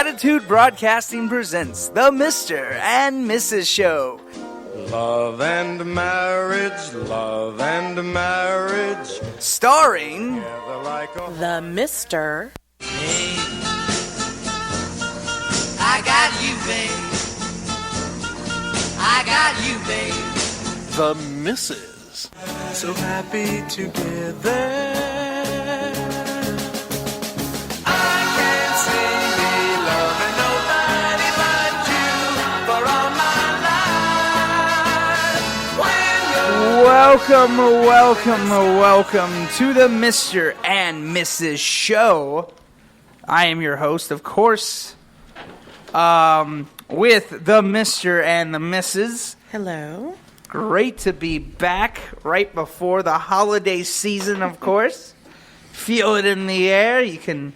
Attitude Broadcasting presents The Mr. and Mrs. Show. Love and marriage, love and marriage. Starring The Mr. Hey, I got you, babe. I got you, babe. The Mrs. So happy together. I can't see me loving nobody but you for all my life. Welcome to The Mr. and Mrs. Show. I am your host, of course, with The Mr. and the Mrs. Hello. Great to be back right before the holiday season, of course. Feel it in the air. You can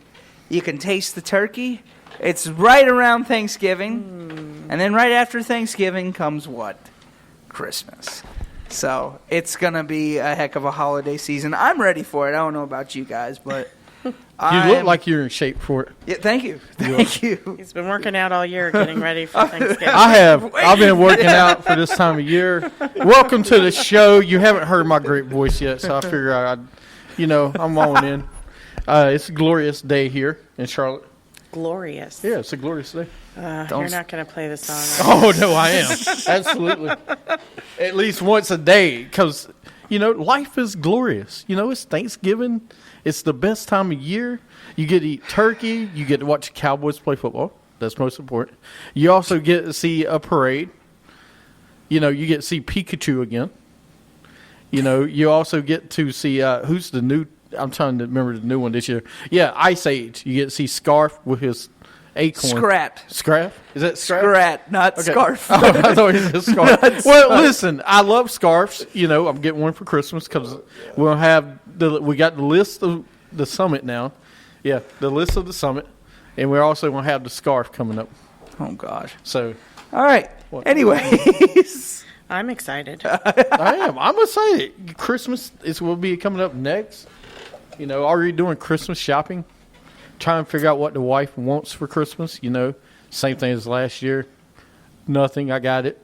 taste the turkey. It's right around Thanksgiving. And then right after Thanksgiving comes what? Christmas. So it's going to be a heck of a holiday season. I'm ready for it. I don't know about you guys, but you look like you're in shape for it. Yeah, thank you. Thank you. He's been working out all year getting ready for Thanksgiving. I have. I've been working out for this time of year. Welcome to the show. You haven't heard my great voice yet, so I figure I'm on in. It's a glorious day here in Charlotte. Glorious. Yeah, it's a glorious day. You're not going to play the song. Oh, no, I am. Absolutely. At least once a day, because, life is glorious. It's Thanksgiving. It's the best time of year. You get to eat turkey. You get to watch the Cowboys play football. That's most important. You also get to see a parade. You get to see Pikachu again. You also get to see who's the new. I'm trying to remember the new one this year. Yeah, Ice Age. You get to see Scarf with his acorn. Scrap? Is that Scrap? Scrat, not Okay. Scarf. Oh, I thought it was a scarf. Well, listen, I love scarves. I'm getting one for Christmas because we got the list of the summit now. Yeah, the list of the summit, and we're also going to have the scarf coming up. Oh, gosh. So, all right. What? Anyways. I'm excited. I am. I'm excited. Christmas will be coming up next. Already doing Christmas shopping. Trying to figure out what the wife wants for Christmas. Same thing as last year. Nothing. I got it.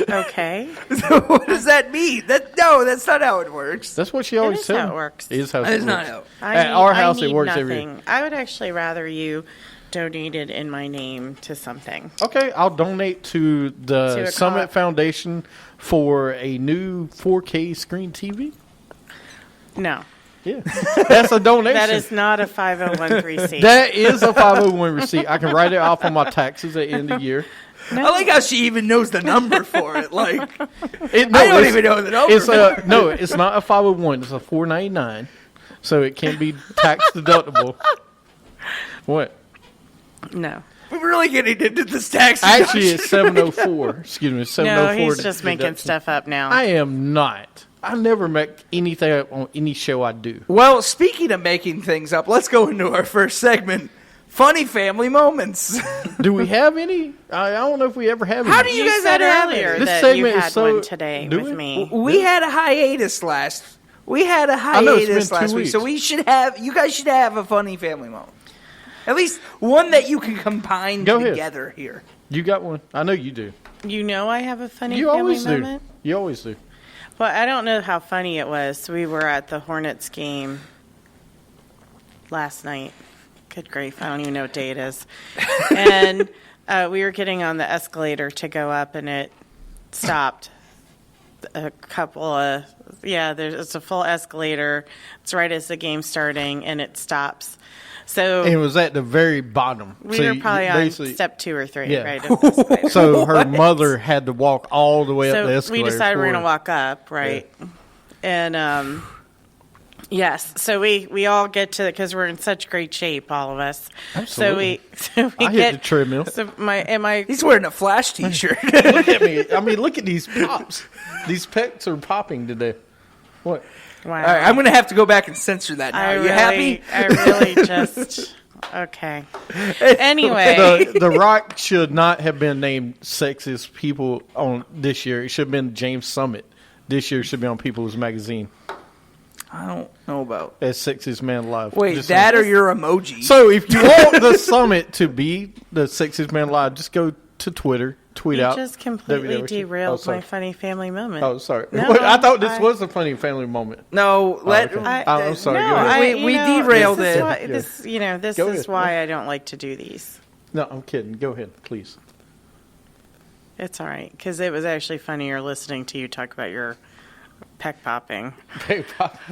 Okay. So what does that mean? That's not how it works. That's what she always said. It is how it works. It is how it It's works. not how. At our house, I it need works nothing. every year. I would actually rather you donated in my name to something. Okay, I'll donate to the To a Summit cause. Foundation for a new 4K screen TV. No. Yeah, that's a donation. That is not a 501(c)(3). That is a 501 receipt. I can write it off on my taxes at the end of the year. I like how she even knows the number for it. Like, No, I don't even know the number. It's not a 501. It's a 499, so it can be tax deductible. What? No. We're really getting into this tax. Actually, it's 704. Excuse me, 704. No, he's just making deduction. stuff up now. I am not. I never make anything up on any show I do. Well, speaking of making things up, let's go into our first segment. Funny family moments. Do we have any? I don't know if we ever have any. How do you guys said have earlier it? This that segment you is had so- one today Do with we? me. We had a hiatus last. We had a know, it's been hiatus 2 last week, weeks. so you guys should have a funny family moment. At least one that you can combine Go ahead. together here. You got one? I know you do. I have a funny You family always moment. do. You always do. Well, I don't know how funny it was. We were at the Hornets game last night. Good grief, I don't even know what day it is. And we were getting on the escalator to go up, and it stopped. It's a full escalator. It's right as the game's starting, and it stops. So And it was at the very bottom. we So were you probably on basically- step 2 or 3, Yeah. right? Of the escalator. So her mother had to walk all the way up the So escalator. we decided we're for going to her. walk up, right? And yes, so we all get to, because we're in such great shape, all of us. Absolutely. So we I get hit the treadmill. So He's wearing a Flash T-shirt. Look at me. I mean, look at these pops. These pecs are popping today. What? wow. All right, I'm going to have to go back and censor that now. You happy? I really just okay. Anyway, The Rock should not have been named sexiest people on this year. It should have been James Summit. This year should be on People's Magazine. I don't don't know about. as Sexiest Man Alive. Wait, Just that saying. or your emoji? So if you want the summit to be the Sexiest Man Alive, just go to Twitter, tweet You out. just completely WWT. derailed sorry. my funny family moment. Oh, sorry. No, Wait, I thought this I- was a funny family moment. no, let. okay. I, I'm sorry, No, go ahead. We derailed this is it. Why, Yeah. this Go is ahead. why I don't like to do these. No, I'm kidding. Go ahead, please. It's all right because it was actually funnier listening to you talk about your peck popping.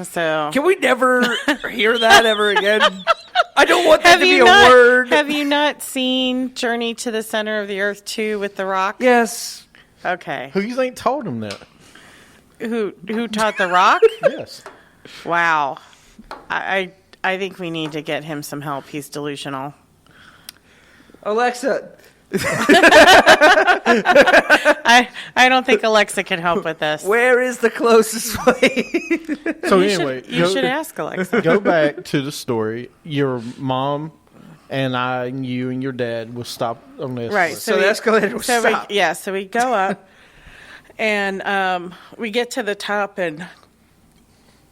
So Can we never hear that ever again? I don't want that have to be you a not word. have you not seen Journey to the Center of the Earth 2 with The Rock? Yes. Okay. Who you think told him that? Who taught The Rock? Yes. Wow. I think we need to get him some help. He's delusional. Alexa, I don't think Alexa can help with this. where is the closest place? So You anyway, should, you should ask Alexa. go back to the story. Your mom and I and you and your dad will stop on this. Right. So the escalator will stop. So we go up, and we get to the top, and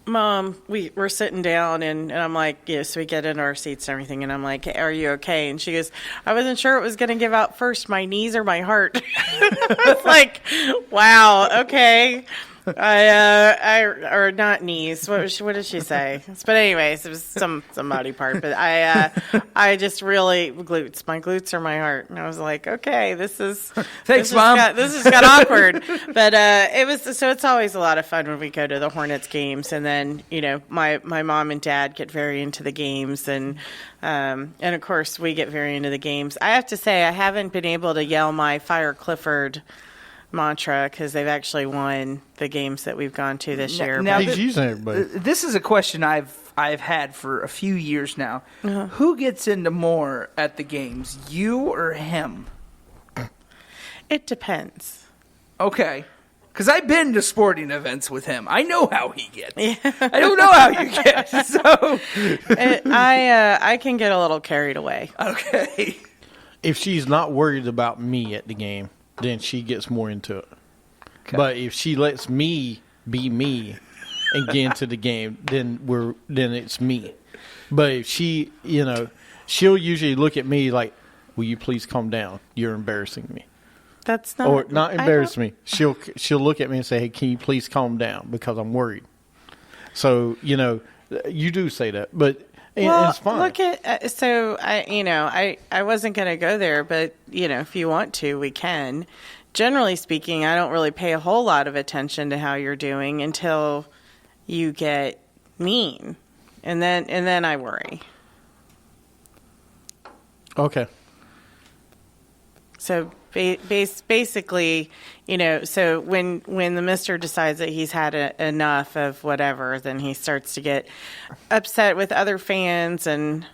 Mom, we're sitting down, and I'm like, yes, we get in our seats and everything, and I'm like, are you okay? And she goes, I wasn't sure it was going to give out first, my knees or my heart. It's like, wow, okay. Or not knees. What did she say? But anyways, it was some body part. But I just really glutes. My glutes are my heart, and I was like, okay, Thanks, Mom. This has got awkward. But it was so. It's always a lot of fun when we go to the Hornets games, and then my mom and dad get very into the games, and of course we get very into the games. I have to say, I haven't been able to yell my Fire Clifford mantra because they've actually won the games that we've gone to this year. now- but- He's using everybody. This is a question I've had for a few years now. Uh-huh. Who gets into more at the games, you or him? It depends. Okay. Because I've been to sporting events with him. I know how he gets. I don't know how you get. So, I can get a little carried away. okay. If she's not worried about me at the game, then she gets more into it. Okay. But if she lets me be me and get into the game, then it's me. But if she, she'll usually look at me like, "Will you please calm down? You're embarrassing me." That's not Or not I don't- embarrass me. She'll look at me and say, "Hey, can you please calm down because I'm worried." So you do say that, but it's fine. Look at so I wasn't going to go there, but if you want to, we can. Generally speaking, I don't really pay a whole lot of attention to how you're doing until you get mean, and then I worry. Okay. So basically, so when the mister decides that he's had enough of whatever, then he starts to get upset with other fans and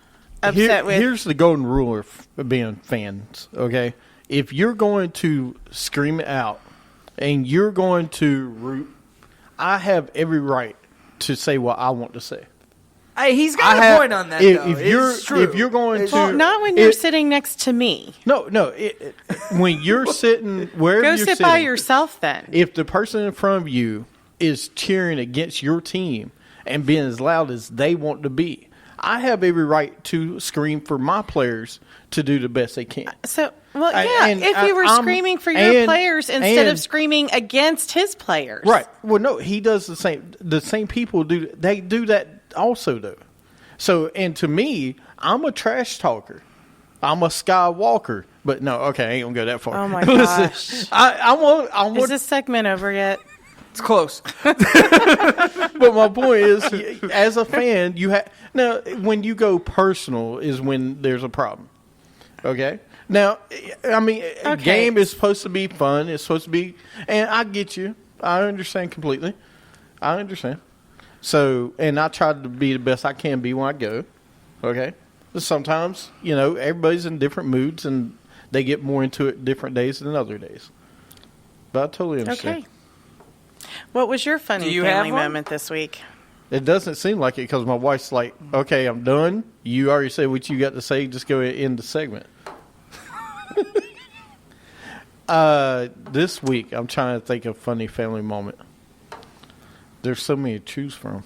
upset with. Here's the golden rule of being fans, okay? If you're going to scream it out and you're going to root, I have every right to say what I want to say. He's got a point on that, though. It's true. If you're going It's to, Well, not when you're sitting next to me. no, when you're sitting wherever Go you're sit sitting, by yourself then. if the person in front of you is cheering against your team and being as loud as they want to be, I have every right to scream for my players to do the best they can. So, if you were I'm- screaming for your and- players instead of and- screaming against his players. Right. Well, no, he does the same. The same people do. They do that also, though. So, and to me, I'm a trash talker. I'm a skywalker. But no, okay, I ain't gonna go that far. Oh my Listen, gosh. I want. Is this segment over yet? It's close. But my point is, as a fan, you have now. When you go personal, is when there's a problem. Okay. Now, I mean, a Okay. game is supposed to be fun. It's supposed to be, and I get you. I understand completely. I understand. So, and I try to be the best I can be when I go. Okay. But sometimes, everybody's in different moods and they get more into it different days than other days. But I totally understand. Okay. What was your funny Do you have family one? moment this week? It doesn't seem like it because my wife's like, okay, I'm done. You already said what you got to say. Just go end the segment. This week, I'm trying to think of a funny family moment. There's so many to choose from.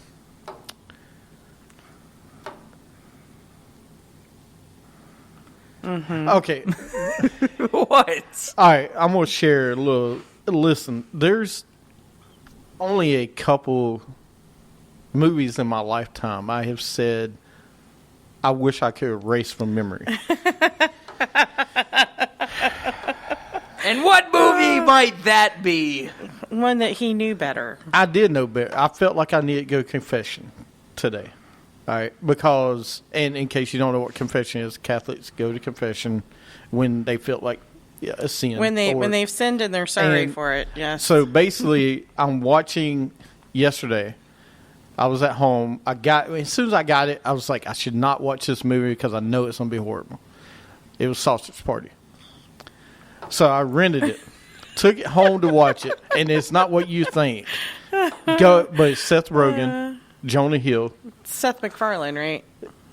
Okay. What? All right, I'm going to share a little. Listen, there's only a couple movies in my lifetime I have said I wish I could erase from memory. And what movie might that be? One that he knew better. I did know better. I felt like I needed to go confession today. All right, because, and in case you don't know what confession is, Catholics go to confession when they feel like a sin. When they've sinned and they're sorry for it, yes. So basically, I'm watching yesterday. I was at home. As soon as I got it, I was like, I should not watch this movie because I know it's going to be horrible. It was Sausage Party. So I rented it, took it home to watch it, and it's not what you think. But it's Seth Rogen, Jonah Hill. Seth MacFarlane, right?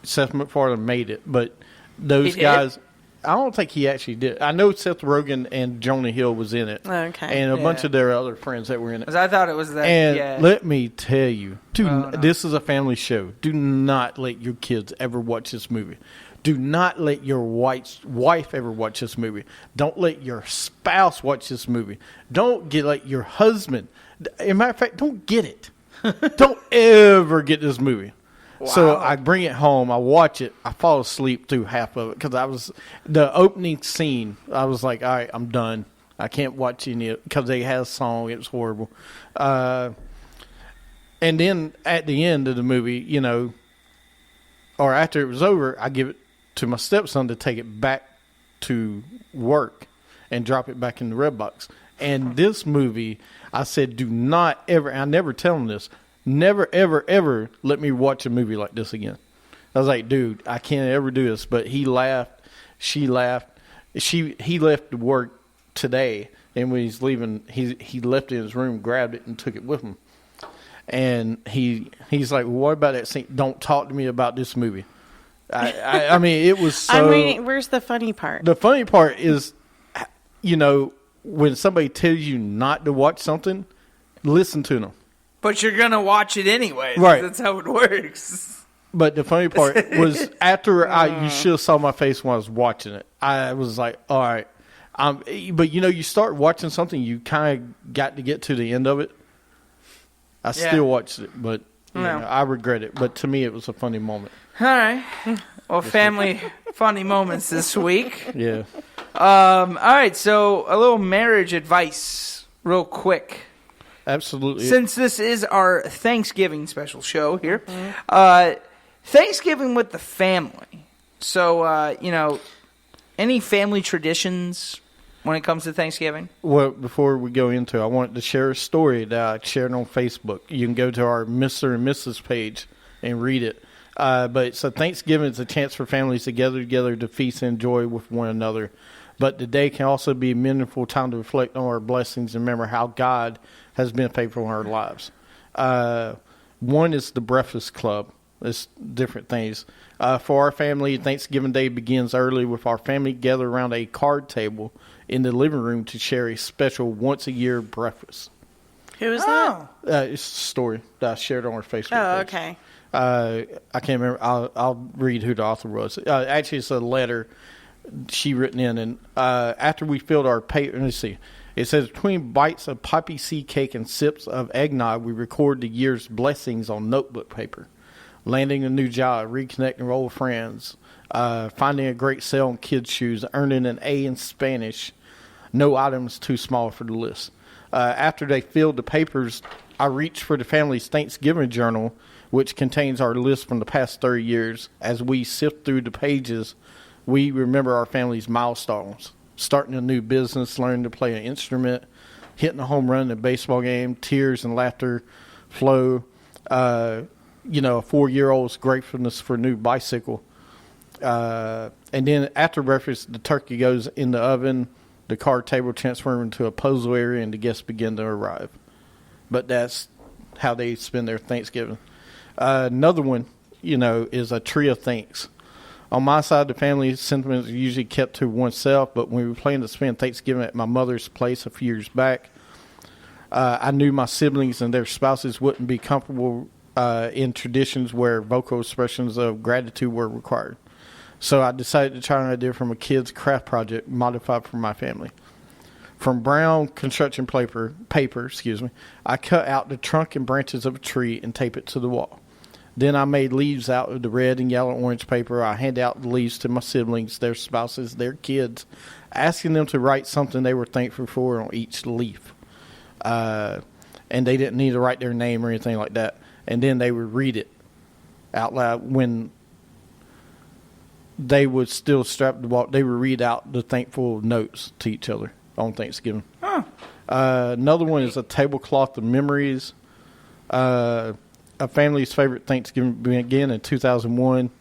Seth MacFarlane made it, but those He did? guys, I don't think he actually did. I know Seth Rogen and Jonah Hill was in it. Okay. And a bunch Yeah. of their other friends that were in it. 'Cause I thought it was that. And yeah. let me tell you, no. this is a family show. Do not let your kids ever watch this movie. Do not let your wife ever watch this movie. Don't let your spouse watch this movie. Don't let your husband. As a matter of fact, don't get it. Don't ever get this movie. So Wow. I bring it home. I watch it. I fall asleep through half of it because the opening scene. I was like, all right, I'm done. I can't watch any of it because they had a song. It was horrible. And then at the end of the movie, or after it was over, I give it to my stepson to take it back to work and drop it back in the red box. And this movie, I said, do not ever, I never tell him this, never, ever, ever let me watch a movie like this again. I was like, dude, I can't ever do this. But he laughed. She laughed. He left to work today, and when he's leaving, he left it in his room, grabbed it, and took it with him. And he's like, well, what about that scene? Don't talk to me about this movie. I mean, it was so... where's the funny part? The funny part is, when somebody tells you not to watch something, listen to them. But you're going to watch it anyway. Right. That's how it works. But the funny part was after you should have saw my face when I was watching it. I was like, all right. But, you start watching something, you kind of got to get to the end of it. I still watched it, but I regret it. But to me, it was a funny moment. All right. Well, family funny moments this week. Yeah. All right. So a little marriage advice real quick. Absolutely. Since this is our Thanksgiving special show here, Thanksgiving with the family. So, any family traditions when it comes to Thanksgiving? Well, before we go into it, I wanted to share a story that I shared on Facebook. You can go to our Mr. and Mrs. page and read it. But so Thanksgiving is a chance for families to gather together to feast and enjoy with one another. But the day can also be a meaningful time to reflect on our blessings and remember how God has been faithful in our lives. One is the Breakfast Club. It's different things. For our family, Thanksgiving Day begins early with our family gathered around a card table in the living room to share a special once-a-year breakfast. Who is that? It's a story that I shared on our Facebook Oh, page. okay. I can't remember. I'll read who the author was. Actually, it's a letter she written in. And after we filled our paper, let's see. It says, between bites of poppy seed cake and sips of eggnog, we record the year's blessings on notebook paper. Landing a new job, reconnecting with old friends, finding a great sale on kids' shoes, earning an A in Spanish. No items too small for the list. After they filled the papers, I reached for the family's Thanksgiving journal, which contains our list from the past 30 years. As we sift through the pages, we remember our family's milestones. Starting a new business, learning to play an instrument, hitting a home run in a baseball game, tears and laughter flow. A 4-year-old's gratefulness for a new bicycle. And then after breakfast, the turkey goes in the oven, the card table transforms into a puzzle area, and the guests begin to arrive. But that's how they spend their Thanksgiving. Another one, is a tree of thanks. On my side, the family sentiments are usually kept to oneself, but when we were planning to spend Thanksgiving at my mother's place a few years back, I knew my siblings and their spouses wouldn't be comfortable in traditions where vocal expressions of gratitude were required. So I decided to try an idea from a kid's craft project modified for my family. From brown construction paper, I cut out the trunk and branches of a tree and tape it to the wall. Then I made leaves out of the red and yellow orange paper. I hand out the leaves to my siblings, their spouses, their kids, asking them to write something they were thankful for on each leaf. And they didn't need to write their name or anything like that. And then they would read it out loud when they would still strap the wall. They would read out the thankful notes to each other on Thanksgiving. Huh. Another one is a tablecloth of memories. A family's favorite Thanksgiving began in 2001.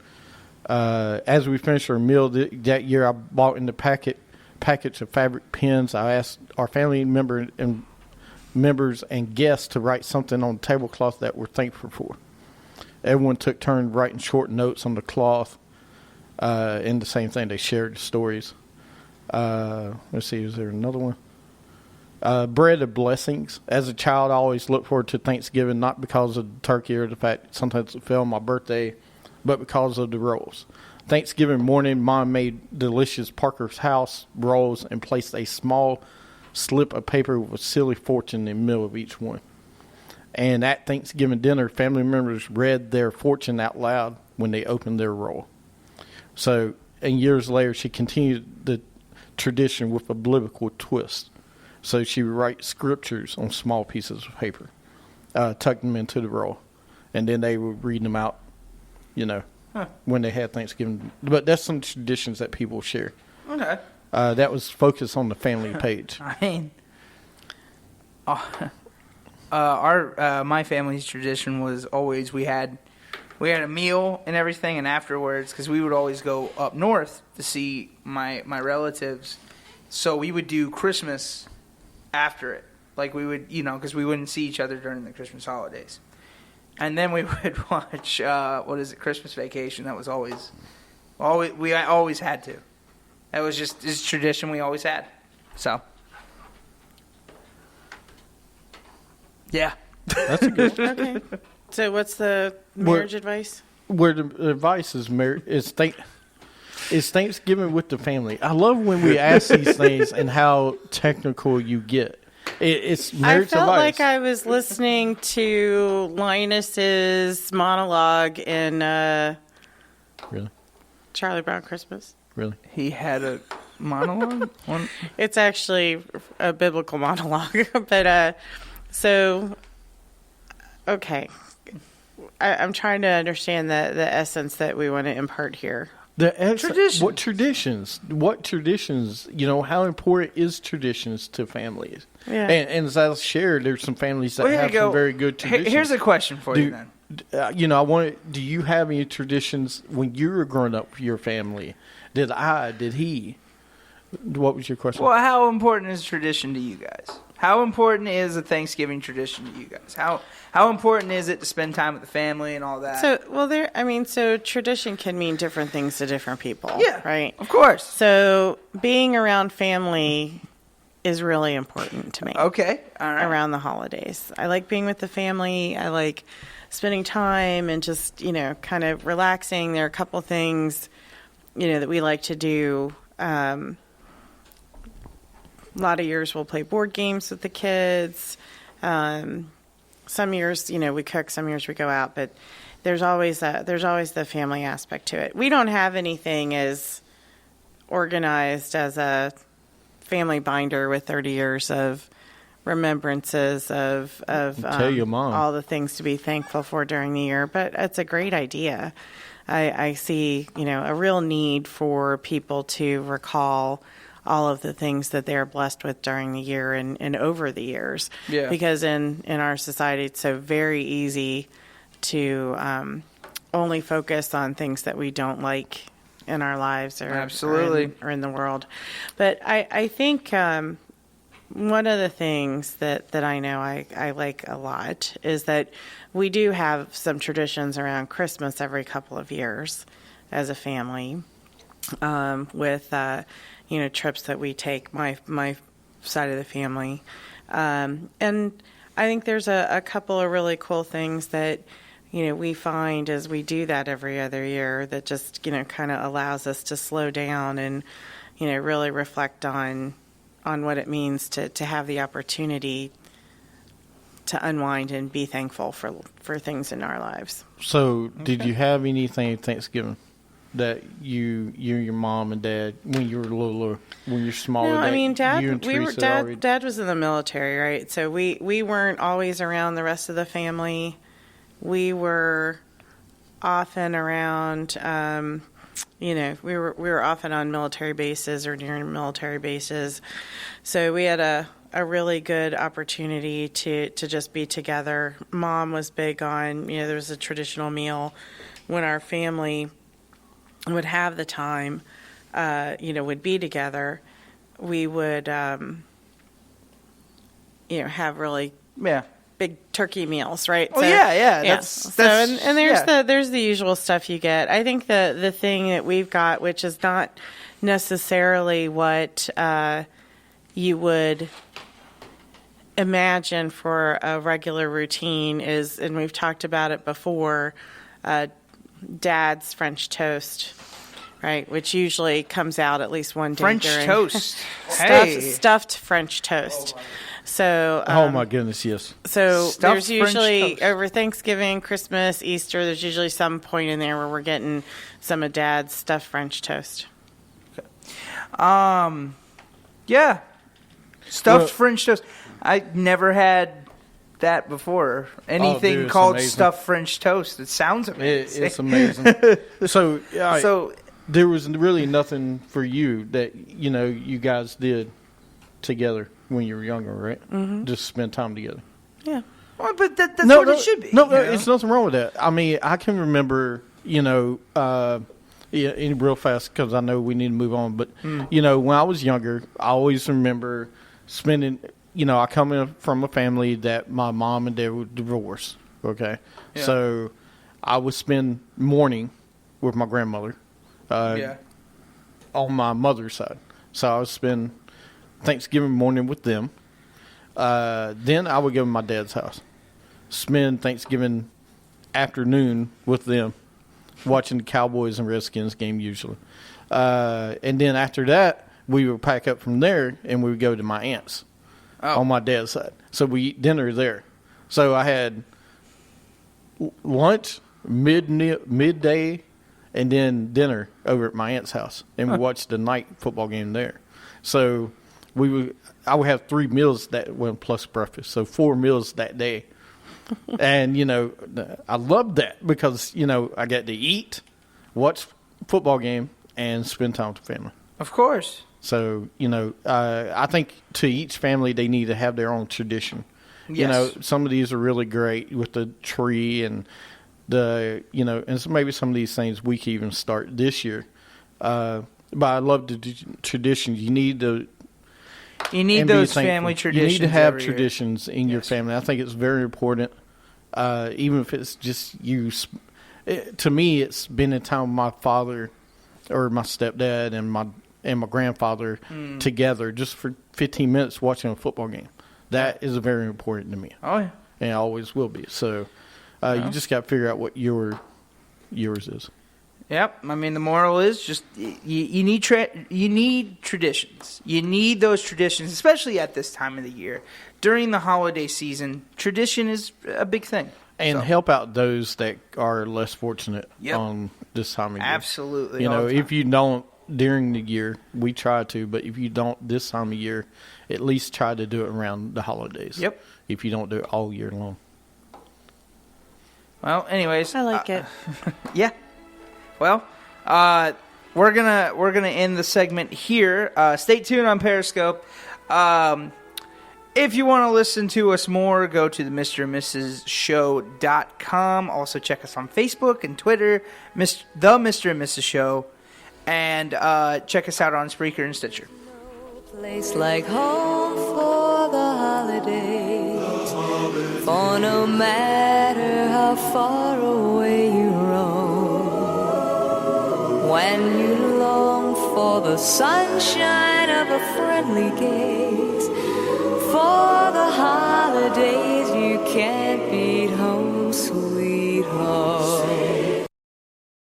As we finished our meal that year, I bought in the package of fabric pens. I asked our family members and guests to write something on the tablecloth that we're thankful for. Everyone took turns writing short notes on the cloth. And the same thing, they shared the stories. Let's see, is there another one? Bread of blessings. As a child, I always looked forward to Thanksgiving, not because of the turkey or the fact that sometimes it fell on my birthday, but because of the rolls. Thanksgiving morning, Mom made delicious Parker's House rolls and placed a small slip of paper with a silly fortune in the middle of each one. And at Thanksgiving dinner, family members read their fortune out loud when they opened their roll. So, and years later, she continued the tradition with a biblical twist. So she would write scriptures on small pieces of paper, tuck them into the roll, and then they would read them out, when they had Thanksgiving. But that's some traditions that people share. Okay. That was focused on the family page. I mean, my family's tradition was always we had a meal and everything, and afterwards, because we would always go up north to see my relatives, so we would do Christmas after it. Like we would, because we wouldn't see each other during the Christmas holidays. And then we would watch, Christmas Vacation. That was always we always had to. That was just this tradition we always had. So, yeah. That's a good one. Okay. So what's the marriage advice? Where the advice is is Thanksgiving with the family. I love when we ask these things and how technical you get. It's marriage advice. I felt like I was listening to Linus's monologue in Really? Charlie Brown Christmas. Really? He had a monologue? It's actually a biblical monologue. But, okay. I'm trying to understand the essence that we want to impart here. Traditions. What traditions? What traditions? How important is traditions to families? Yeah. And as I shared, there's some families that Well, here have you go. some very good traditions. Here's a question for you then. Do you have any traditions when you were growing up with your family? Did he? What was your question? Well, how important is tradition to you guys? How important is a Thanksgiving tradition to you guys? How important is it to spend time with the family and all that? So tradition can mean different things to different people. Yeah, right. Of course. So being around family is really important to me. Okay, all right. Around the holidays, I like being with the family. I like spending time and just kind of relaxing. There are a couple things that we like to do. A lot of years we'll play board games with the kids. Some years, we cook. Some years we go out. But there's always the family aspect to it. We don't have anything as organized as a family binder with 30 years of remembrances of Tell your mom. all the things to be thankful for during the year. But it's a great idea. I see, a real need for people to recall all of the things that they're blessed with during the year and over the years. Yeah. Because in our society, it's so very easy to only focus on things that we don't like in our lives Absolutely. or in the world. But I think one of the things that I know I like a lot is that we do have some traditions around Christmas every couple of years as a family with trips that we take, my side of the family. And I think there's a couple of really cool things that we find as we do that every other year that just, kind of allows us to slow down and, really reflect on what it means to have the opportunity to unwind and be thankful for things in our lives. So, did you have anything at Thanksgiving that you and your mom and dad, when you were little, when you're smaller? No, I mean, you and Teresa already- Dad was in the military, right? So we weren't always around the rest of the family. We were often around, we were often on military bases or near military bases. So we had a really good opportunity to just be together. Mom was big on, there was a traditional meal when our family would have the time, would be together. We would, have really big turkey meals, right? Oh, yeah. That's and there's the usual stuff you get. I think the thing that we've got, which is not necessarily what you would imagine for a regular routine, is, and we've talked about it before, Dad's French toast, right? Which usually comes out at least one day. French during toast. stuffed French toast. So, oh my goodness, yes. So Stuffed there's French usually toast. over Thanksgiving, Christmas, Easter, there's usually some point in there where we're getting some of Dad's stuffed French toast. Yeah. Stuffed Well- French toast. I never had that before. Anything it's called amazing. stuffed French toast. It sounds amazing. It's amazing. So, So there was really nothing for you that you guys did together when you were younger, right? Mm-hmm. Just spend time together. Yeah. well, but that's what it should be. No, you know? it's nothing wrong with that. I mean, I can remember, real fast because I know we need to move on. But when I was younger, I always remember spending. I come in from a family that my mom and dad were divorced. Okay, Yeah. so I would spend morning with my grandmother. On my mother's side, so I would spend Thanksgiving morning with them. Then I would go to my dad's house, spend Thanksgiving afternoon with them, watching the Cowboys and Redskins game usually. And then after that, we would pack up from there and we would go to my aunt's on my dad's side. So we eat dinner there. So I had lunch, midday, and then dinner over at my aunt's house. And we watched the night football game there. So I would have 3 meals plus breakfast. So 4 meals that day. And, I loved that because, I got to eat, watch football game, and spend time with the family. Of course. So, I think to each family, they need to have their own tradition. Yes. Some of these are really great with the tree and and so maybe some of these things we can even start this year. But I love the traditions. You need You and need be those thankful. family traditions. You need to have every year. traditions in your family. I think it's very important, even if it's just you. To me, it's spending time with my father or my stepdad and my grandfather together just for 15 minutes watching a football game. That is very important to me. Oh, yeah. And it always will be. So you just got to figure out what yours is. Yep. I mean, the moral is just you need traditions. You need those traditions, especially at this time of the year. During the holiday season, tradition is a big thing. And help out those that are less fortunate on this time of year. Absolutely. all the time. If you don't during the year, we try to, but if you don't this time of year, at least try to do it around the holidays. Yep. If you don't do it all year long. Well, anyways. I like it. Yeah. Well, we're gonna end the segment here. Stay tuned on Periscope. If you want to listen to us more, go to the Mr. and Mrs. Show.com. Also check us on Facebook and Twitter, the Mr. and Mrs. Show, and check us out on Spreaker and Stitcher. Place like home for the holidays. For no matter how far away you roam, when you long for the sunshine of a friendly gaze, for the holidays you can